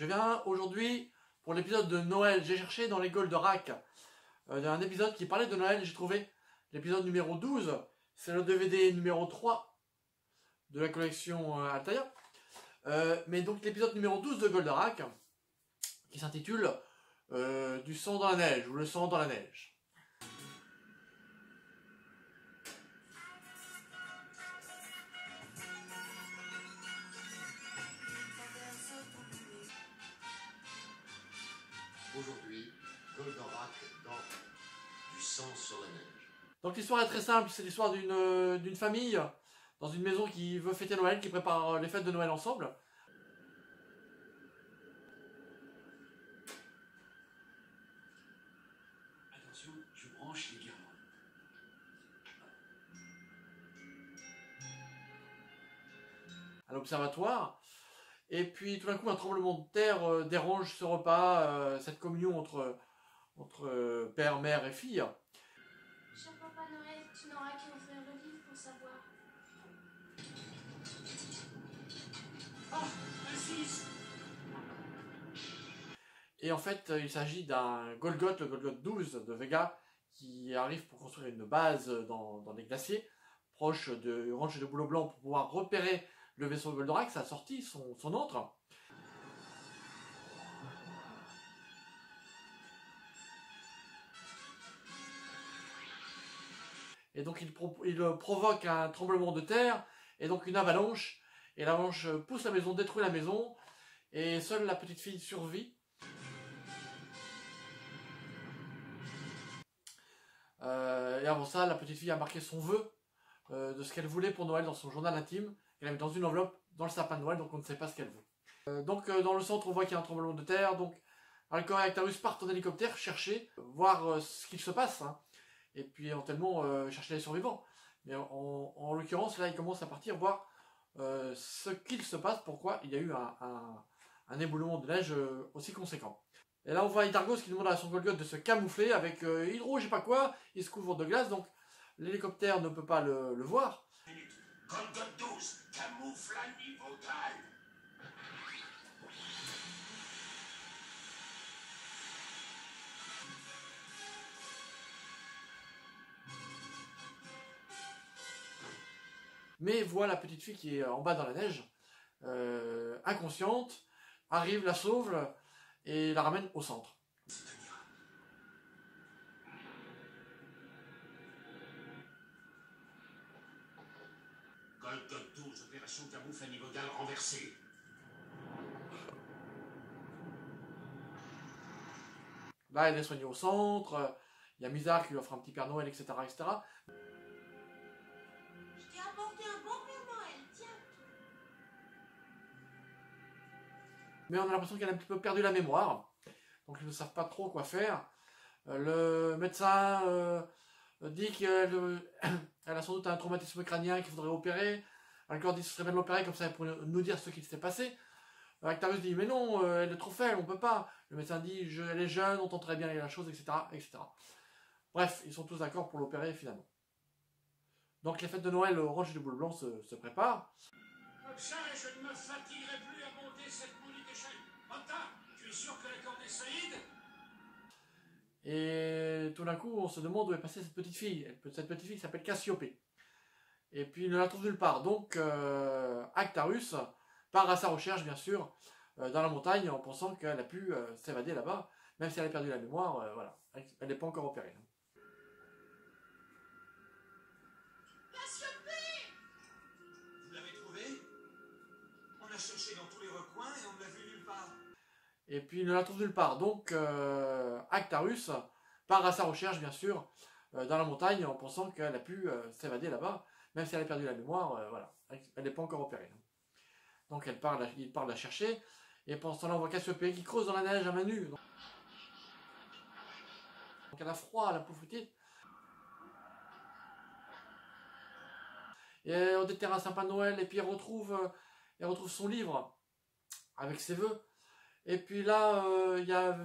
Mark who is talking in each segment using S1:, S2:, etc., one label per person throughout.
S1: Je viens aujourd'hui pour l'épisode de Noël. J'ai cherché dans les Goldorak un épisode qui parlait de Noël et j'ai trouvé l'épisode numéro 12. C'est le DVD numéro 3 de la collection Altaïa. Mais donc l'épisode numéro 12 de Goldorak qui s'intitule Du sang dans la neige ou le sang dans la neige.
S2: Aujourd'hui, Goldorak dans Du sang sur la neige.
S1: Donc l'histoire est très simple, c'est l'histoire d'une famille dans une maison qui veut fêter Noël, qui prépare les fêtes de Noël ensemble.
S2: Attention, je branche les guirlandes.
S1: À l'observatoire. Et puis tout d'un coup un tremblement de terre dérange ce repas, cette communion entre père, mère et fille.
S3: Cher Papa Noël, tu n'auras qu'à ouvrir le livre pour savoir.
S2: Ah, un 6.
S1: Et en fait il s'agit d'un Golgoth, le Golgoth 12 de Vega, qui arrive pour construire une base dans les glaciers, proche de Ranch de Bouleau Blanc, pour pouvoir repérer le vaisseau Goldorak, sa sortie, son antre. Et donc il provoque un tremblement de terre, et donc une avalanche, et l'avalanche pousse la maison, détruit la maison, et seule la petite fille survit. Et avant ça, la petite fille a marqué son vœu de ce qu'elle voulait pour Noël dans son journal intime. Elle la met dans une enveloppe dans le sapin de Noël, donc on ne sait pas ce qu'elle veut. Dans le centre, on voit qu'il y a un tremblement de terre, donc Alcor et Actarus partent en hélicoptère chercher, voir ce qu'il se passe, hein, et puis éventuellement chercher les survivants. Mais en l'occurrence, là, ils commencent à partir voir ce qu'il se passe, pourquoi il y a eu un éboulement de neige aussi conséquent. Et là, on voit Hydargos qui demande à son Golgoth de se camoufler avec hydro, je sais pas quoi, il se couvre de glace, donc l'hélicoptère ne peut pas le voir.
S2: Golgoth 12, camoufle à niveau taille.
S1: Mais voit la petite fille qui est en bas dans la neige, inconsciente, arrive, la sauve et la ramène au centre.
S2: Golgoth 12, opération camoufle à niveau dalle renversée.
S1: Là, elle est soignée au centre, il y a Mizar qui lui offre un petit Père Noël, etc. etc.
S3: Je t'ai apporté un bon Père Noël, tiens.
S1: Mais on a l'impression qu'elle a un petit peu perdu la mémoire, donc ils ne savent pas trop quoi faire. Le médecin dit qu'elle elle a sans doute un traumatisme crânien qu'il faudrait opérer. Alcor dit que ce serait bien de l'opérer, comme ça pour nous dire ce qui s'est passé. Actarus dit mais non, elle est trop faible, on peut pas. Le médecin dit elle est jeune, on tenterait bien la chose, etc., etc. Bref, ils sont tous d'accord pour l'opérer finalement. Donc les fêtes de Noël au Ranch du Bouleau Blanc se préparent.
S2: Comme ça, je ne me fatiguerai plus à monter cette maudite échelle. Manta, tu es sûr que la corde est solide?
S1: Et tout d'un coup, on se demande où est passée cette petite fille. Cette petite fille s'appelle Cassiopée. Et puis, il ne la trouve nulle part. Donc, Actarus part à sa recherche, bien sûr, dans la montagne, en pensant qu'elle a pu s'évader là-bas, même si elle a perdu la mémoire, voilà. Elle n'est pas encore opérée.
S3: Cassiopée!
S2: Vous l'avez trouvé? On a cherché dans tous les recoins et on ne l'a vu nulle part.
S1: Et puis, il ne la trouve nulle part. Donc, Actarus part à sa recherche, bien sûr, dans la montagne, en pensant qu'elle a pu s'évader là-bas, même si elle a perdu la mémoire, voilà. Elle n'est pas encore opérée. Donc, il part la chercher. Et pendant ce temps-là, on voit Cassiopée qui creuse dans la neige à main nue. Donc, elle a froid, la pauvre petite. Et on déterre un sapin de Noël, et puis elle retrouve son livre avec ses vœux. Et puis là, il y a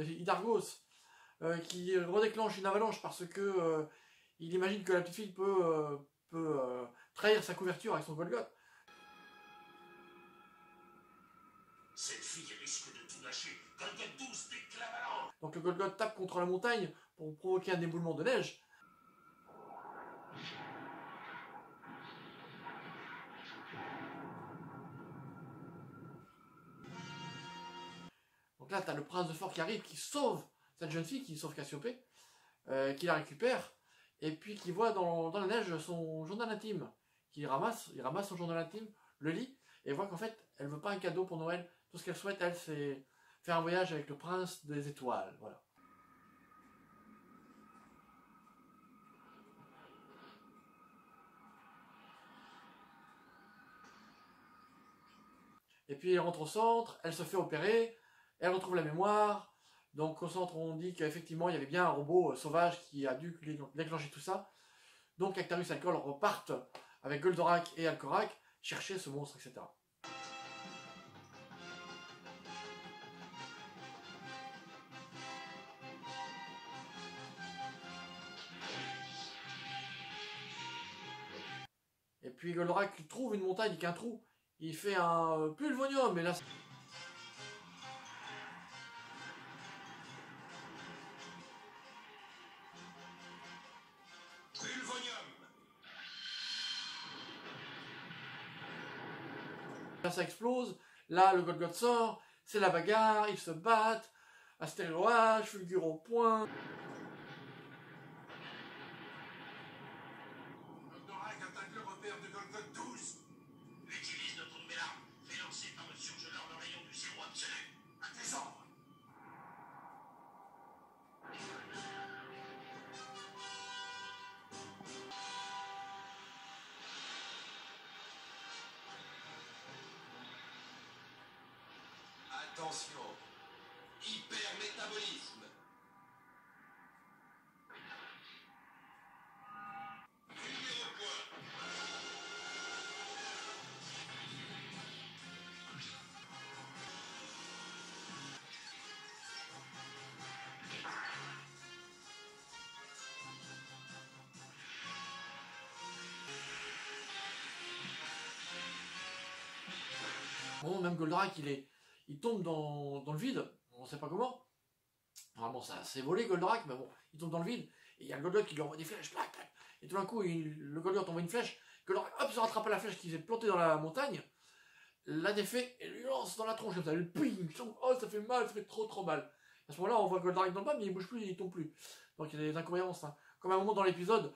S1: Hydargos qui redéclenche une avalanche parce que il imagine que la petite fille peut trahir sa couverture avec son Golgoth.
S2: Cette fille risque de tout
S1: Donc le Golgoth tape contre la montagne pour provoquer un éboulement de neige. Donc là, tu as le prince de Fort qui arrive, qui sauve cette jeune fille, qui sauve Cassiopée, qui la récupère, et puis qui voit dans la neige son journal intime, il ramasse son journal intime, le lit, et voit qu'en fait, elle veut pas un cadeau pour Noël. Tout ce qu'elle souhaite, elle, c'est faire un voyage avec le prince des étoiles. Voilà. Et puis elle rentre au centre, elle se fait opérer, elle retrouve la mémoire. Donc au centre, on dit qu'effectivement, il y avait bien un robot sauvage qui a dû déclencher tout ça. Donc Actarus et Alcor repartent avec Goldorak et Alcorak chercher ce monstre, etc. Et puis Goldorak trouve une montagne avec un trou. Il fait un pulvonium, et là... Là, ça explose. Là, le Golgoth sort. C'est la bagarre. Ils se battent. Astéroïde, fulgure au point.
S2: Goldorak attaque le repère de Golgoth 12. Utilise notre nouvelle arme. Fais lancer par le surgeleur le rayon du zéro absolu. À tes ordres. Attention. Hypermétabolisme. Fulgure au point.
S1: Bon, même Goldorak, il tombe dans le vide. On sait pas comment. Normalement, ça s'est volé Goldorak, mais bon, il tombe dans le vide. Et il y a le Golgoth qui lui envoie des flèches. Clac, clac. Et tout d'un coup, le Golgoth envoie une flèche. Goldorak, hop, se rattrape à la flèche qui s'est plantée dans la montagne. La défait et lui lance dans la tronche comme ça. Le ping, oh, ça fait mal, ça fait trop mal. À ce moment-là, on voit Goldorak dans le bas, mais il bouge plus, il tombe plus. Donc il y a des incohérences. Hein. Comme à un moment dans l'épisode,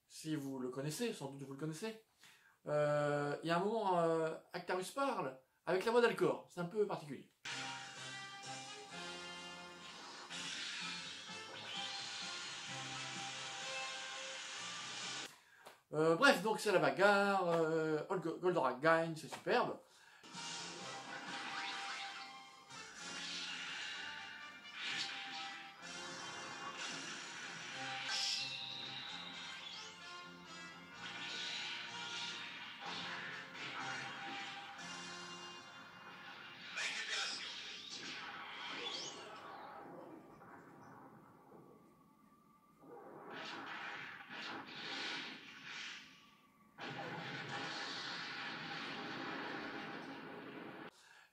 S1: si vous le connaissez, sans doute vous le connaissez, il y a un moment, Actarus parle avec la voix d'Alcor. C'est un peu particulier. Bref, donc c'est la bagarre. Goldorak gagne, c'est superbe.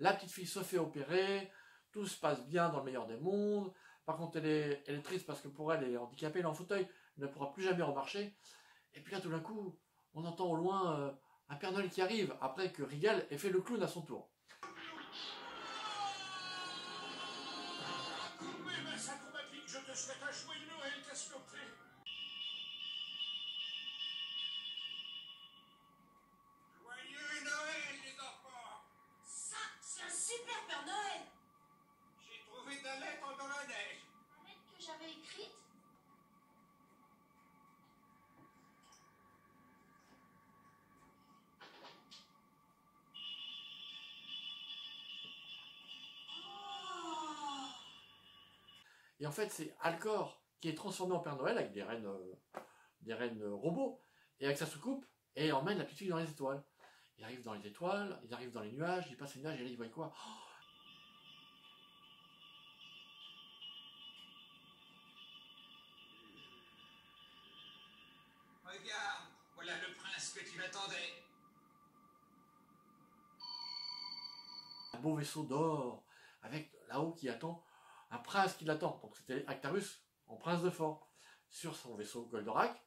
S1: La petite fille se fait opérer, tout se passe bien dans le meilleur des mondes. Par contre, elle est triste parce que pour elle, elle est handicapée, elle est en fauteuil, elle ne pourra plus jamais remarcher. Et puis là, tout d'un coup, on entend au loin un Père Noël qui arrive, après que Rigal ait fait le clown à son tour.
S2: Coupez ma sympathique, je te souhaite un joyeux Noël, Cassiopée. Joyeux Noël, les enfants.
S3: Ça, c'est un super Père Noël.
S2: J'ai trouvé ta lettre dans la neige.
S3: La lettre que j'avais écrite. Oh.
S1: Et en fait, c'est Alcor qui est transformé en Père Noël avec des rennes robots, et avec sa soucoupe, et il emmène la petite fille dans les étoiles. Il arrive dans les étoiles, il arrive dans les nuages, il passe les nuages, et là, il voit quoi?
S2: Regarde, voilà le prince que tu attendais.
S1: Un beau vaisseau d'or, avec là-haut qui attend un prince qui l'attend. Donc c'était Actarus, en prince de Fort, sur son vaisseau Goldorak.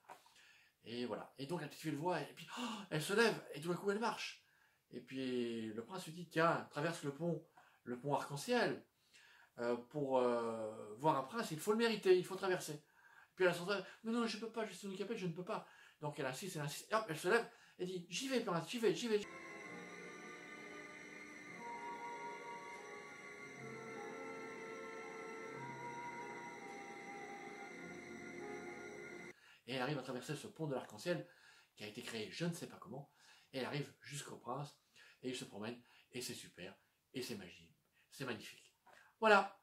S1: Et voilà. Et donc la petite fille le voit, et puis oh, elle se lève, et tout d'un coup elle marche. Et puis le prince lui dit, tiens, traverse le pont arc-en-ciel. Pour voir un prince, il faut le mériter, il faut traverser. Puis elle s'entend, mais non, je ne peux pas, je suis handicapée, je ne peux pas. Donc elle insiste, et hop, elle se lève, et dit, j'y vais, prince, j'y vais, j'y vais. Et elle arrive à traverser ce pont de l'arc-en-ciel, qui a été créé je ne sais pas comment, et elle arrive jusqu'au prince, et il se promène, et c'est super, et c'est magique, c'est magnifique. Voilà,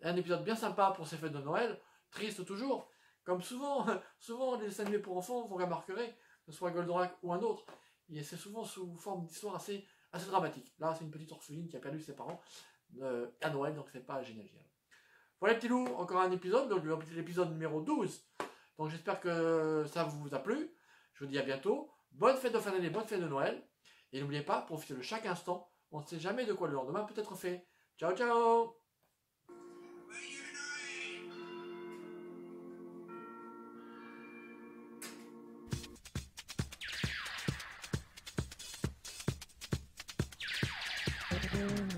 S1: un épisode bien sympa pour ces fêtes de Noël, triste toujours, comme souvent les dessins animés pour enfants, vous remarquerez, que ce soit Goldorak ou un autre, et c'est souvent sous forme d'histoire assez dramatique. Là, c'est une petite orpheline qui a perdu ses parents à Noël, donc c'est pas génial. Voilà les petits loups, encore un épisode, donc l'épisode numéro 12. Donc j'espère que ça vous a plu. Je vous dis à bientôt. Bonne fête de fin d'année, bonne fête de Noël. Et n'oubliez pas, profitez de chaque instant. On ne sait jamais de quoi le lendemain peut être fait. Ciao, ciao!
S2: Joyeux Noël!